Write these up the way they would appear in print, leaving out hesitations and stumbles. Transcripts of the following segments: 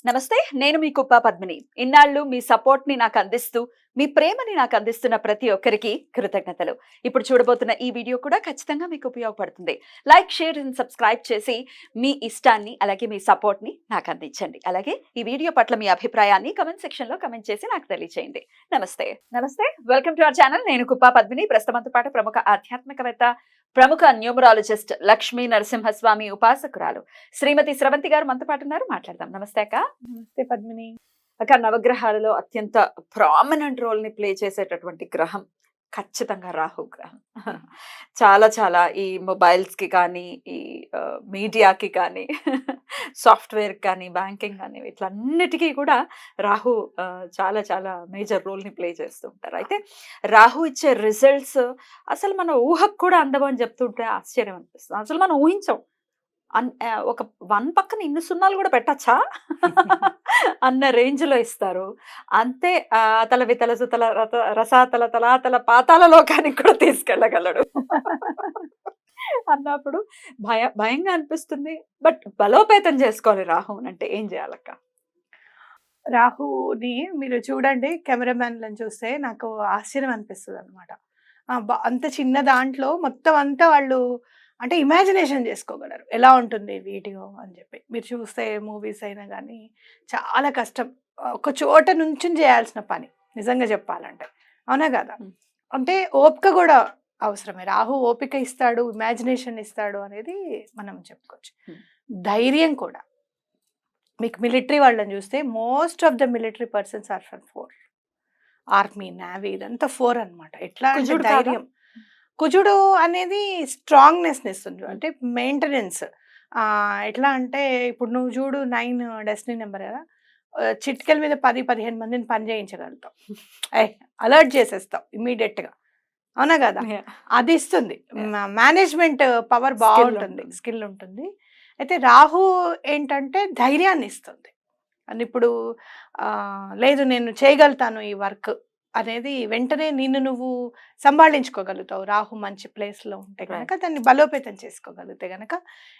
నమస్తే. నేను మీ కుప్ప పద్మిని. ఇన్నాళ్ళు మీ సపోర్ట్‌ని నాకందిస్తూ, మీ ప్రేమని నాకందిస్తున్న ప్రతి ఒక్కరికి కృతజ్ఞతలు. ఇప్పుడు చూడబోతున్న ఈ వీడియో కూడా ఖచ్చితంగా మీకు ఉపయోగపడుతుంది. లైక్, షేర్ అండ్ సబ్స్క్రైబ్ చేసి మీ ఇష్టాన్ని, అలాగే మీ సపోర్ట్‌ని నాకందించండి. అలాగే ఈ వీడియో పట్ల మీ అభిప్రాయాన్ని కామెంట్ సెక్షన్‌లో కామెంట్ చేసి నాకు తెలియజేయండి. నమస్తే. నమస్తే. Welcome to our channel. నేను కుప్ప పద్మిని. ప్రస్తుతంతో పాటు ప్రముఖ ఆధ్యాత్మికవేత్త, ప్రముఖ న్యూమరాలజిస్ట్ లక్ష్మీ నరసింహస్వామి ఉపాసకురాలు శ్రీమతి స్రవంతి గారు మనతో పాటు ఉన్నారు. మాట్లాడదాం. నమస్తే అక్క. నమస్తే పద్మిని. అక్క, నవగ్రహాలలో అత్యంత ప్రామినెంట్ రోల్ ని ప్లే చేసేటటువంటి గ్రహం ఖచ్చితంగా రాహు గ్రహం. చాలా చాలా ఈ మొబైల్స్ కి కానీ, ఈ మీడియాకి కానీ, సాఫ్ట్వేర్ కానీ, బ్యాంకింగ్ కానీ, వీటిలన్నిటికీ కూడా రాహు చాలా చాలా మేజర్ రోల్ ని ప్లే చేస్తూ ఉంటారు. అయితే రాహు ఇచ్చే రిజల్ట్స్ అసలు మన ఊహకు కూడా అందమని చెప్తుంటే ఆశ్చర్యం అనిపిస్తుంది. అసలు మనం ఊహించం. ఒక 1 పక్కన ఇన్ని సున్నాలు కూడా పెట్టచ్చా అన్న రేంజ్ లో ఇస్తారు. అంతే అతల వితల సుతల రసాతల తలాతల పాతాల లోకానికి కూడా తీసుకెళ్ళగలడు అన్నప్పుడు భయంగా అనిపిస్తుంది. బట్ బలోపేతం చేసుకోవాలి రాహుని అంటే ఏం చేయాలక్క? రాహుని మీరు చూడండి, కెమెరామెన్లను చూస్తే నాకు ఆశ్చర్యం అనిపిస్తుంది అనమాట. అంత చిన్న దాంట్లో మొత్తం అంతా వాళ్ళు అంటే ఇమాజినేషన్ చేసుకోగలరు, ఎలా ఉంటుంది వీడియో అని చెప్పి. మీరు చూస్తే మూవీస్ అయినా కానీ చాలా కష్టం, ఒక చోట నుంచి చేయాల్సిన పని నిజంగా చెప్పాలంటే. అవునా కదా? అంటే ఓపిక కూడా అవసరమే. రాహు ఓపిక ఇస్తాడు, ఇమాజినేషన్ ఇస్తాడు అనేది మనం చెప్పుకోవచ్చు. ధైర్యం కూడా. మీకు మిలిటరీ వాళ్ళని చూస్తే most of the military persons are from 4. Army, navy ఇదంతా 4 అనమాట. ఎట్లా అంటే ధైర్యం. కుజుడు అనేది స్ట్రాంగ్నెస్ ఇస్తుంది, అంటే మెయింటెనెన్స్. ఎట్లా అంటే ఇప్పుడు నువ్వు చూడు 9 డెస్టినీ నెంబర్ కదా, చిట్కెల మీద 10-15 మందిని పని చేయించగలుగుతావు, అలర్ట్ చేసేస్తావు ఇమీడియట్గా. అవునా కదా? అది ఇస్తుంది. మేనేజ్మెంట్ పవర్ బాగుంటుంది, స్కిల్ ఉంటుంది. అయితే రాహు ఏంటంటే ధైర్యాన్ని ఇస్తుంది. అని ఇప్పుడు లేదు నేను చేయగలుగుతాను ఈ వర్క్ అనేది వెంటనే నిన్ను నువ్వు సంభాళించుకోగలుగుతావు. రాహు మంచి ప్లేస్లో ఉంటే కనుక, దాన్ని బలోపేతం చేసుకోగలిగితే కనుక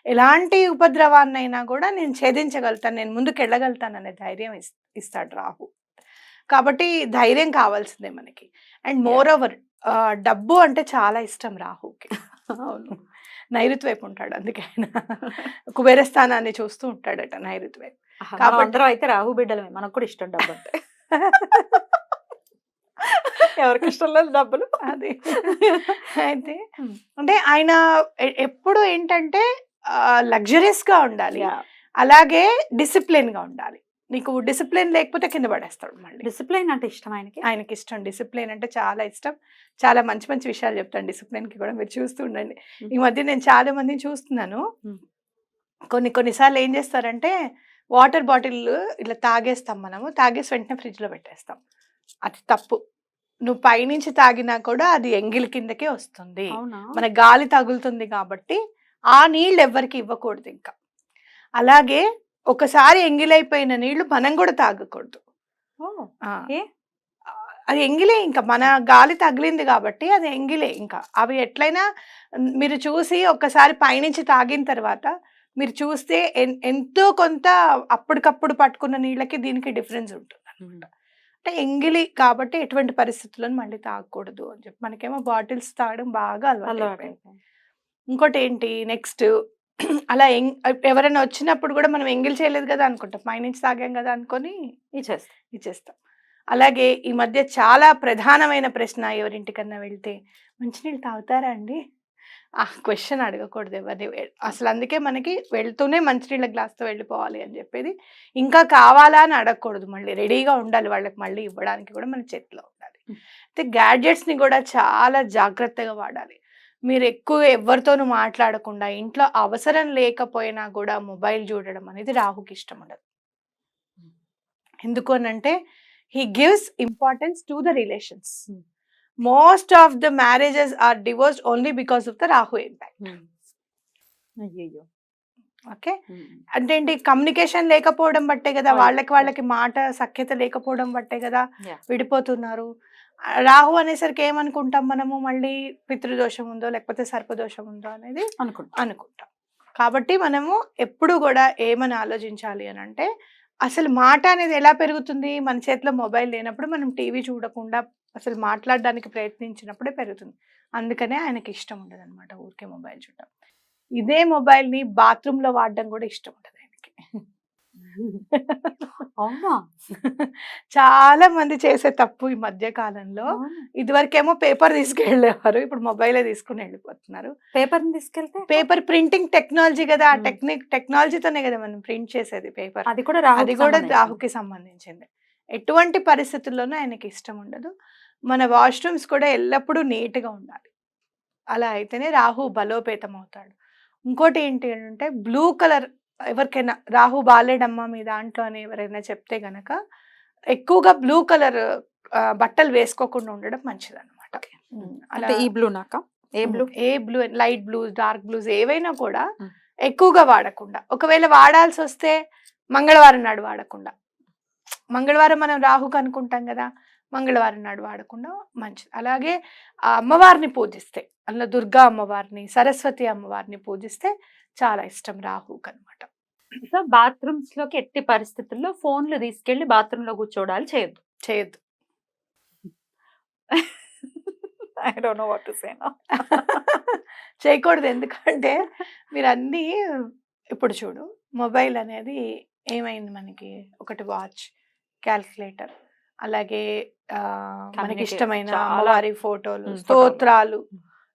ఎలాంటి ఉపద్రవాన్నైనా కూడా నేను ఛేదించగలుగుతాను, నేను ముందుకు వెళ్ళగలుగుతాను అనే ధైర్యం ఇస్తాడు రాహు. కాబట్టి ధైర్యం కావాల్సిందే మనకి. అండ్ మోర్ ఓవర్ డబ్బు అంటే చాలా ఇష్టం రాహుకి. అవును, నైరుతి వైపు ఉంటాడు, అందుకే ఆయన కుబేర స్థానాన్ని చూస్తూ ఉంటాడట నైరుతి వైపు. కాబట్టి అయితే రాహు బిడ్డలమే, మనకు కూడా ఇష్టం డబ్బు అంటే. ఎవరికి ఇష్టం లేదు డబ్బులు. అది అయితే అంటే ఆయన ఎప్పుడు ఏంటంటే లగ్జరీస్ గా ఉండాలి, అలాగే డిసిప్లిన్ గా ఉండాలి. నీకు డిసిప్లిన్ లేకపోతే కింద పడేస్తాడు మళ్ళీ. డిసిప్లిన్ అంటే ఇష్టం ఆయనకి ఇష్టం. డిసిప్లిన్ అంటే చాలా ఇష్టం. చాలా మంచి మంచి విషయాలు చెప్తాను డిసిప్లిన్ కి కూడా, మీరు చూస్తూ ఉండండి. ఈ మధ్య నేను చాలా మందిని చూస్తున్నాను, కొన్నిసార్లు ఏం చేస్తారంటే వాటర్ బాటిల్ ఇట్లా తాగేస్తాం, మనము తాగేసి వెంటనే ఫ్రిడ్జ్ లో పెట్టేస్తాం. అది తప్పు. నువ్వు పైనుంచి తాగినా కూడా అది ఎంగిలి కిందకే వస్తుంది, మన గాలి తగులుతుంది. కాబట్టి ఆ నీళ్ళు ఎవ్వరికి ఇవ్వకూడదు. ఇంకా అలాగే ఒకసారి ఎంగిలైపోయిన నీళ్లు మనం కూడా తాగకూడదు. అది ఎంగిలే, ఇంకా మన గాలి తగిలింది కాబట్టి అది ఎంగిలే. ఇంకా అవి ఎట్లయినా మీరు చూసి ఒక్కసారి పైనుంచి తాగిన తర్వాత మీరు చూస్తే ఎంతో కొంత అప్పటికప్పుడు పట్టుకున్న నీళ్ళకి దీనికి డిఫరెన్స్ ఉంటుంది అనమాట. అంటే ఎంగిలి కాబట్టి ఎటువంటి పరిస్థితులను మళ్ళీ తాగకూడదు అని చెప్పి. మనకేమో బాటిల్స్ తాగడం బాగా అలవాటు. ఇంకోటి ఏంటి నెక్స్ట్, అలా ఎవరైనా వచ్చినప్పుడు కూడా మనం ఎంగిల్ చేయలేదు కదా అనుకుంటాం, పైనుంచి తాగాం కదా అనుకొని ఇచ్చేస్తాం. అలాగే ఈ మధ్య చాలా ప్రధానమైన ప్రశ్న, ఎవరింటికన్నా వెళ్తే మంచినీళ్ళు తాగుతారా అండి? ఆ క్వశ్చన్ అడగకూడదు ఎవరిని అసలు. అందుకే మనకి వెళ్తూనే మంచినీళ్ళ గ్లాస్తో వెళ్ళిపోవాలి అని చెప్పేది. ఇంకా కావాలా అని అడగకూడదు, మళ్ళీ రెడీగా ఉండాలి వాళ్ళకి మళ్ళీ ఇవ్వడానికి కూడా మన చేతిలో ఉండాలి. అయితే గ్యాడ్జెట్స్ని కూడా చాలా జాగ్రత్తగా వాడాలి. మీరు ఎక్కువ ఎవరితోనూ మాట్లాడకుండా, ఇంట్లో అవసరం లేకపోయినా కూడా మొబైల్ చూడడం అనేది రాహుకి ఇష్టం ఉండదు. ఎందుకు అనంటే he gives importance to the relations. Most of the marriages are divorced only because of the Rahu impact. Okay, అంటే ఏంటి, కమ్యూనికేషన్ లేకపోవడం బట్టే కదా, వాళ్ళకి మాట సఖ్యత లేకపోవడం బట్టే కదా విడిపోతున్నారు. రాహు అనేసరికి ఏమనుకుంటాం మనము, మళ్ళీ పితృదోషం ఉందో లేకపోతే సర్పదోషం ఉందో అనేది అనుకుంటాం. కాబట్టి మనము ఎప్పుడు కూడా ఏమని ఆలోచించాలి అని అంటే, అసలు మాట అనేది ఎలా పెరుగుతుంది? మన చేతిలో మొబైల్ లేనప్పుడు మనం టీవీ చూడకుండా అసలు మాట్లాడడానికి ప్రయత్నించినప్పుడే పెరుగుతుంది. అందుకనే ఆయనకి ఇష్టం ఉండదనమాట ఊరికే మొబైల్ చూడడం. ఇదే మొబైల్‌ని బాత్రూమ్‌లో వాడడం కూడా ఇష్టం ఉండదు ఆయనకి. అవునా? చాలా మంది చేసే తప్పు ఈ మధ్య కాలంలో. అవునా? ఇదివరకేమో పేపర్ తీసుకెళ్ళేవారు. ఇప్పుడు మొబైలే తీసుకొని వెళ్ళిపోతున్నారు. పేపర్‌ని తీసుకెళ్తే? పేపర్ ప్రింటింగ్ టెక్నాలజీ గదా! ఆ హ్మ్. టెక్నాలజీతోనే గదా మనం ప్రింట్ చేసేది పేపర్. అది కూడా అది రాహుకి గూడా సంబంధించింది. రాహుకి సంబంధించింది. ఎటువంటి పరిస్థితుల్లోనూ ఆయనకి ఇష్టం ఉండదు. మన వాష్‌రూమ్స్ కూడా ఎల్లప్పుడూ నీట్‌గా ఉండాలి. అలా అయితేనే రాహు బలోపేతం అవుతాడు. ఇంకోటి ఏంటి అనంటే బ్లూ కలర్ ఎవరికైనా రాహు బాలేడమ్మా మీ దాంట్లో అని ఎవరైనా చెప్తే గనక ఎక్కువగా బ్లూ కలర్ బట్టలు వేసుకోకుండా ఉండడం మంచిదన్నమాట. అలా అంటే ఈ బ్లూనాకా? ఏ బ్లూ? ఏ blue light blues, dark blues ఏవైనా కూడా హ్మ్. ఎక్కువగా వాడకుండా. ఒకవేళ వాడాల్సొస్తే మంగళవారం నాడు వాడకుండా. మంగళవారం మనం రాహుకు అనుకుంటాం గదా! మంగళవారం నాడు వాడకుండా మంచిది. అలాగే అమ్మవారిని పూజిస్తే, అందులో దుర్గా అమ్మవారిని, సరస్వతి అమ్మవారిని పూజిస్తే చాలా ఇష్టం రాహుకనమాట. సో, బాత్రూమ్స్‌లోకి ఎట్టి పరిస్థితుల్లో ఫోన్‌లు తీసుకెళ్ళి బాత్రూమ్‌లో కూర్చోవడాలు చేయొద్దు. చేయొద్దు. I don't know what to say now. చేయకూడదు. ఎందుకంటే మీరన్నీ ఇప్పుడు చూడు మొబైల్ అనేది ఏమైంది మనకి ఒకటి వాచ్, క్యాలిక్యులేటర్ అలాగే మనకిష్టమైన చాలా అమ్మవారి ఫోటోలు, ఫోటోలు. స్తోత్రాలు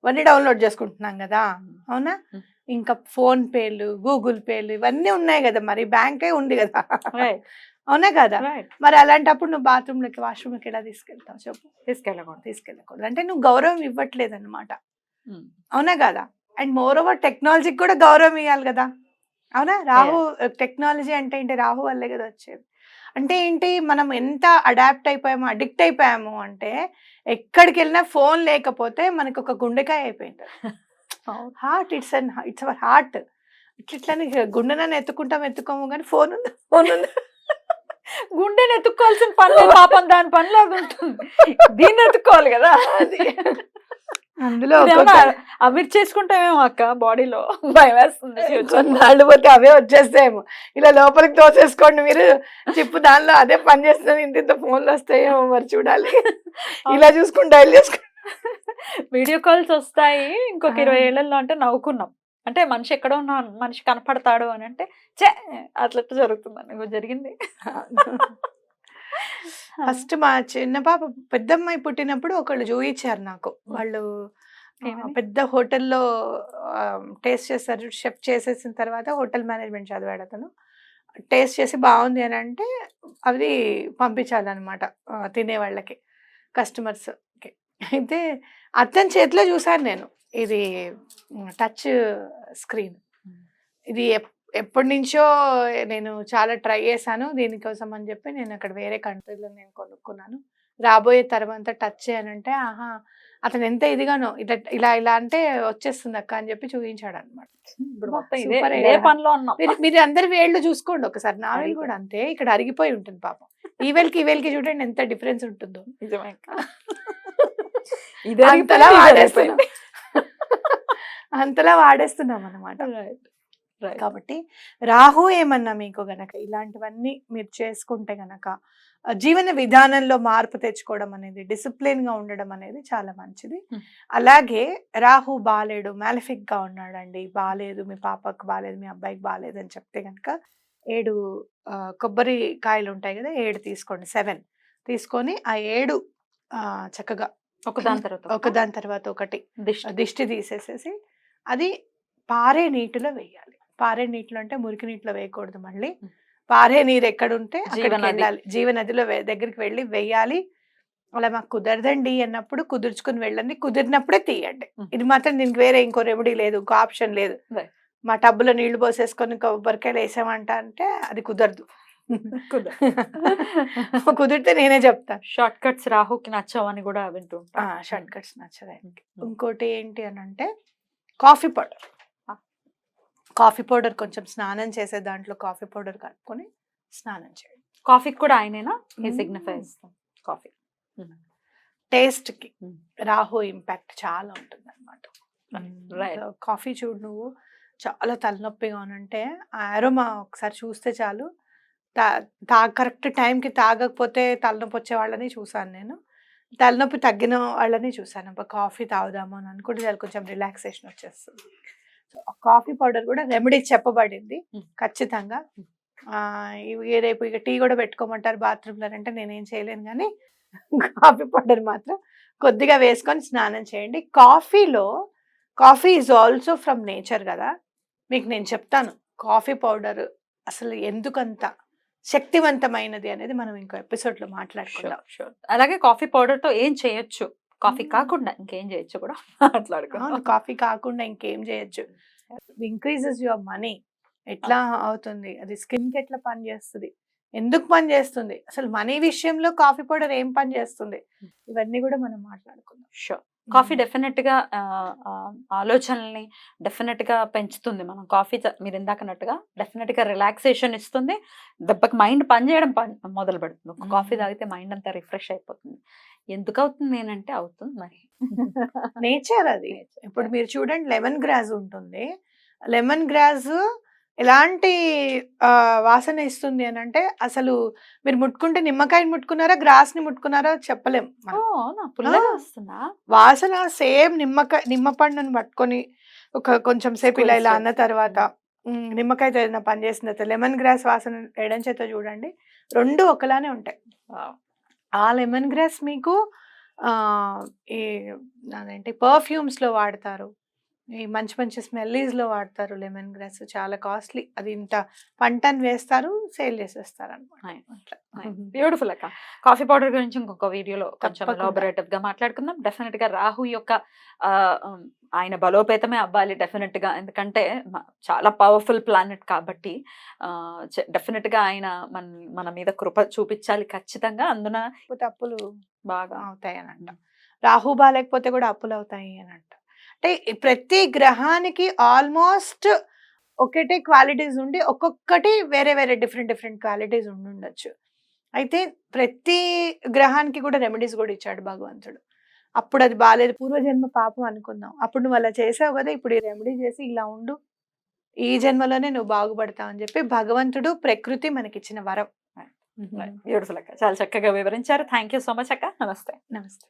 ఇవన్నీ డౌన్లోడ్ చేసుకుంటున్నాం గదా! అవునా? హ్మ్. ఇంకా ఫోన్ పేలు, గూగుల్ పేలు ఇవన్నీ ఉన్నాయి గదా! మరి బ్యాంకే ఉంది గదా! రైట్. అవునా కదా? రైట్. మరి అలాంటప్పుడు నువ్వు బాత్రూమ్‌లోకి, వాష్‌రూమ్‌లోకి ఎలా తీసుకెళ్తావు చెప్పు? తీసుకెళ్ళకూడదు. తీసుకెళ్ళకూడదు. అంటే నువ్వు గౌరవం ఇవ్వట్లేదన్నమాట. హ్మ్. అవునా కాదా? అండ్ మోర్ ఓవర్ టెక్నాలజీకి కూడా గౌరవం ఇయ్యాలి గదా! అవునా? రాహు టెక్నాలజీ అంటే ఏంటి? రాహు వల్లే గదా వచ్చేది. అంటే ఏంటి? మనం ఎంత అడాప్ట్ అయిపోయామో, అడిక్ట్ అయిపోయాము అంటే ఎక్కడికెళ్ళినా ఫోన్ లేకపోతే మనకొక గుండెకాయ అయిపోయింది. అవును. Heart it's our heart. ఇట్లిట్లని గుండెనన్నా ఎత్తుకుంటాం ఎత్తుకోము గానీ ఫోన్ ఉందా? ఫోన్ ఉందా? గుండెని ఎత్తుక్కోవాల్సిన పని లేదు పాపం దాని పనిలో అది ఉంటుంది. దీన్ని ఎత్తుక్కోవాలి గదా! అది. అందులో ఇదేమన్నా ఒక్కొక్క అమిర్ చేసుకుంటామేమో అక్క బాడీలో. భయమేస్తుంది ఫ్యూచర్‌లో. కొన్నాళ్ళు పోతే అవే వచ్చేస్తాయేమో. ఇలా లోపలికి తోసేసుకోండి మీరు. చిప్పు దానిలో అదే పని చేస్తది. ఇంతింత ఫోన్‌లు వస్తాయేమో మరి చూడాలి. ఇలా చూసుకొని డయల్ చేసుకుంటా. వీడియో కాల్స్ ఒస్తాయి. ఇంకొక ఆ! 20 ఏళ్లలో అంటే నవ్వుకున్నాం. అంటే మనిషి ఎక్కడో ఉన్న మనిషి కనపడతాడు అనంటే, ఛే! అట్లెట్లా జరుగుతుందని. ఇగో జరిగింది. ఆ! ఫస్ట్ మా చిన్న పాప పెద్దమ్మాయి పుట్టినప్పుడు ఒకళ్ళు చూయించారు నాకు. హ్మ్. వాళ్ళు ఏమని? పెద్ద హోటల్‌లో టేస్ట్ చేసారు. షెఫ్ చేసేసిన తర్వాత హోటల్ మేనేజ్‌మెంట్ చదివాడతను. టేస్ట్ చేసి బావుంది అనంటే అది పంపించాలనమాట తినేవాళ్ళకి కస్టమర్స్‌కి. అయితే అతని చేతిలో చూసాను నేను. ఇది టచ్ స్క్రీన్. హ్మ్. ఇది ఎప్పటినుంచో నేను చాలా ట్రై చేశాను. దీనికోసం అని చెప్పి నేను అక్కడ వేరే కంట్రీలో నేను కొనుక్కున్నాను. రాబోయే తరమంతా టచ్ చేయనంటే, ఆహా! అతను ఎంత ఇదిగానో ఇలా ఇలా అంటే వచ్చేస్తుందక్క అని చెప్పి చూయించాడనమాట. ఇప్పుడు అబ్బా! మొత్తం సూపరే ఇదే గదా! పనిలో ఉన్నాం. మీరు అందరి వేళ్ళు చూసుకోండి ఒకసారి. నా వేలు అరిగిపోయి. కూడా అంతే. ఇక్కడ అరిగిపోయి ఉంటుంది పాపం. ఈ వేలుకి చూడండి ఎంత డిఫరెన్స్ ఉంటుందో. నిజమే అక్క. ఇది అంతలా అరిగిపోయింది, ఇది వాడేస్తున్నాం. అరిగిపోయింది. అంతలా వాడేస్తున్నామనమాట. రైట్. రైట్. కాబట్టి రాహు ఏమన్నా మీకు గనక ఇలాంటివన్నీ మీరు చేసుకుంటే గనక జీవన విధానంలో మార్పు తెచ్చుకోవడం అనేది డిసిప్లిన్‌గా ఉండడం అనేది చాలా మంచిది. హ్మ్. అలాగే రాహు బాలేడు, మాలిఫిక్‌గా ఉన్నాడండి, బాలేదు, మీ పాపకి బాలేదు, మీ అబ్బాయికి బాలేదు అని చెప్తే గనక 7 కొబ్బరి కాయలుంటాయి గదా! 7 తీసుకోండి. 7 తీసుకొని ఆ 7 చక్కగా ఒకదాని తర్వాత ఒకటా? ఒకదాని తర్వాత ఒకటి దిష్టి. దిష్టి తీసేసేసి అది పారే నీటిలో వేయాలి. పారే నీటిలో అంటే మురికి నీటిలో వేయకూడదు మళ్ళీ. హ్మ్. పారే నీరు ఎక్కడుంటే జీవనది. అక్కడికెళ్ళాలి. జీవనదిలో దగ్గరికి వెళ్లి వెయ్యాలి. అలా మాకు కుదరదండి అన్నప్పుడు కుదుర్చుకొని వెళ్ళండి. కుదిరినప్పుడే తీయండి. హ్మ్. ఇది మాత్రం దీనికి వేరే ఇంకో రెమెడీ లేదు. ఇంకో ఆప్షన్ లేదు. రైట్. మా టబ్‌లో నీళ్లు పోసేసుకొని కొబ్బరికాయలు ఏసామంట అంటే అది కుదరదు. కుదిరితే నేనే చెప్తాను. షార్ట్ కట్స్ రాహుకి నచ్చవని గూడా వింటూ ఉంటాం. షార్ట్ కట్స్ నచ్చదాయనకి. హ్మ్. ఇంకోటి ఏంటి అనంటే కాఫీ పౌడర్. ఆ! కాఫీ పౌడర్ కొంచెం స్నానం చేసే దాంట్లో కాఫీ పౌడర్ కలుపుకొని స్నానం చేయండి. కాఫీకి కూడా ఆయనేనా? హి హ్మ్. Signifies coffee. టేస్ట్‌కి హ్మ్. రాహు ఇంపాక్ట్ చాలా ఉంటుందన్నమాట. రైట్. సో, కాఫీ చూడు నువ్వు చాలా తలనొప్పిగా ఉనంటే ఆ అరోమా ఒకసారి చూస్తే చాలు కరెక్ట్ టైంకి తాగకపోతే తలనొప్పి వచ్చే వాళ్ళని చూసాను నేను. తలనొప్పి తగ్గిన వాళ్ళని చూసాను. అబ్బా! కాఫీ తాగుదాము అని అనుకుంటే చాలు కొంచెం రిలాక్సేషన్ వచ్చేస్తుంది. సో, కాఫీ పౌడర్ కూడా రెమెడీ చెప్పబడింది హ్మ్. ఖచ్చితంగా. హ్మ్. ఇవి రేపు ఇక టీ కూడా పెట్టుకోమంటారు బాత్రూమ్‌లో అంటే నేనేం చేయలేను గానీ కాఫీ పౌడర్ మాత్రం కొద్దిగా వేసుకొని స్నానం చేయండి. Coffee is also from nature గదా! మీకు నేను చెప్తాను. కాఫీ పౌడర్ అసలు ఎందుకంత శక్తివంతమైనది అనేది మనం ఇంకో ఎపిసోడ్‌లో షూర్. మాట్లాడుకుందాం. షూర్. అలాగే కాఫీ పౌడర్‌తో ఏం చేయొచ్చు? కాఫీ హ్మ్. కాకుండా ఇంకేం చేయొచ్చు కూడా అవును. మాట్లాడుకుందాం. కాఫీ కాకుండా ఇంకేం జేయొచ్చు. Increases your money. ఎట్లా అవుతుంది? అది స్కిన్‌కి ఎట్లా పనిచేస్తది? ఎందుకు పనిచేస్తుంది? అసలు మనీ విషయంలో కాఫీ పౌడర్ ఏం పని చేస్తుంది? ఇవన్నీ గూడా మనం మాట్లాడుకుందాం. షూర్. కాఫీ హ్మ్. డెఫినిట్‌గా ఆలోచనల్ని డెఫినిట్‌గా పెంచుతుంది. మనం కాఫీ మీరిందాకన్నట్టుగా డెఫినిట్‌గా రిలాక్సేషన్ ఇస్తుంది. దెబ్బకి మైండ్ పని చేయడం మొదలుపెడుతుంది. ఒక కాఫీ హ్మ్. తాగితే మైండ్ అంతా రిఫ్రెష్ అయిపోతుంది. ఎందుకవుతుంది అనంటే అవుతుంది మరి. నేచర్ అది. నేచర్. ఇప్పుడు మీరు చూడండి లెమన్ గ్రాస్ ఉంటుంది. లెమన్ గ్రాస్ ఎలాంటి వాసన ఇస్తుంది అనంటే అసలు మీరు ముట్టుకుంటే నిమ్మకాయని ముట్టుకున్నారా? గ్రాస్‌ని ముట్టుకున్నారో చెప్పలేం మనం. ఓహ్! అవునా? ఆ! పుల్లగా వస్తుందా? వాసన సేమ్ నిమ్మ పండుని పట్టుకొని కొంచెం సేపు ఇలా స్క్వీజ్ ఇలా అన్న చేసి. తర్వాత నిమ్మకాయతో ఏదైనా పని చేసిన తర్వాత లెమన్ గ్రాస్ వాసన ఎడం చేత్తో చూడండి. 2 ఒకలానే ఉంటాయి. వావ్! ఆ లెమన్ గ్రాస్ మీకు ఆహ్, ఈ అదేంటి పర్ఫ్యూమ్స్‌లో వాడతారు. ఈ మంచి మంచి స్మెల్లీస్‌లో వాడతారు లెమన్ గ్రాస్. చాలా కాస్ట్‌లీ. అది ఇంత పంటని వేస్తారు, సేల్ చేసేస్తారనమాట. నైస్. అట్లా. నైస్. బ్యూటిఫుల్ అక్క. కాఫీ పౌడర్ గురించి ఇంకొక వీడియోలో కొంచెం తప్పకుండా. ఎలాబొరేటివ్‌గా మాట్లాడుకుందాం. డెఫినిట్‌గా రాహు యొక్క ఆయన బలోపేతమే అవ్వాలి డెఫినిట్‌గా. ఎందుకంటే చాలా పవర్‌ఫుల్ ప్లానెట్ కాబట్టి డెఫినిట్‌గా ఆయన మన మన మీద కృప చూపించాలి ఖచ్చితంగా. అందున లేకపోతే అప్పులు బాగా అవుతాయనంట. రాహు బాలేకపోతే కూడా అప్పులవుతాయి అనంట. అంటే ఈ ప్రతి గ్రహానికి ఆల్మోస్ట్ ఒకటే క్వాలిటీస్ ఉండి, ఒక్కొక్కటి వేరే వేరే డిఫరెంట్ డిఫరెంట్ క్వాలిటీస్ ఉండుండొచ్చు. అయితే ప్రతి గ్రహానికి కూడా రెమెడీస్ కూడా ఇచ్చాడు భగవంతుడు. అప్పుడు అది బాలేదు. పూర్వజన్మ పాపం అనుకుందాం. అప్పుడు నువ్వు అలా చేసావు కదా! ఇప్పుడు ఈ రెమెడీ చేసి ఇలా ఉండు. ఈ జన్మలోనే నువ్వు బాగుపడతావు అని చెప్పి భగవంతుడు, ప్రకృతి మనకిచ్చిన వరం. బ్యూటిఫుల్ అక్క. చాలా చక్కగా వివరించారు. థాంక్ యూ సో మచ్ అక్క. నమస్తే. నమస్తే.